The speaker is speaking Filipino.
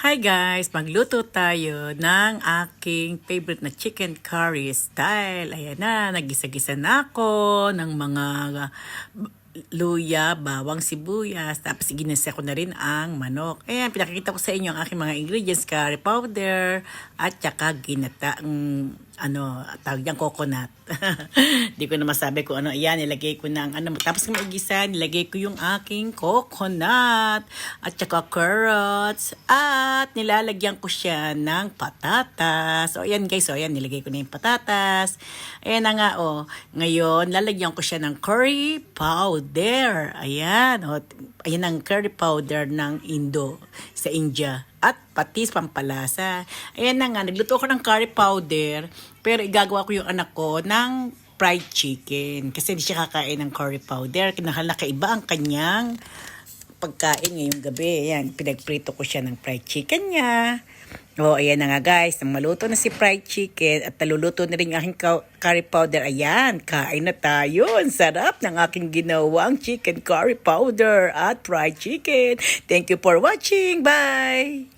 Hi guys! Magluto tayo ng aking favorite na chicken curry style. Ayan na, nagisa-gisa na ako ng mga luya, bawang, sibuyas. Tapos ginisa ko na rin ang manok. Ayan, pinakikita ko sa inyo ang aking mga ingredients. Curry powder at saka ginataang tawag niyang coconut. Di ko na masabi kung ano. Ayan, nilagay ko na ang Tapos kung maigisa, nilagay ko yung aking coconut at saka carrots at nilalagyan ko siya ng patatas. O ayan guys, ayan, nilagay ko na yung patatas. Ayan na nga, ngayon, lalagyan ko siya ng curry powder. Ayan, ayan ang curry powder ng sa India. At patis pampalasa. Ayan na nga, nagluto ako ng curry powder, pero igagawa ko yung anak ko ng fried chicken. Kasi hindi siya kakain ng curry powder. Nakaiba ang kanyang pagkain ngayong gabi. Ayan, pinagprito ko siya ng fried chicken niya. Ayan na nga guys, nang maluto na si fried chicken at naluluto na rin yung aking curry powder. Ayan, kain na tayo. Ang sarap ng aking ginawang chicken curry powder at fried chicken. Thank you for watching. Bye!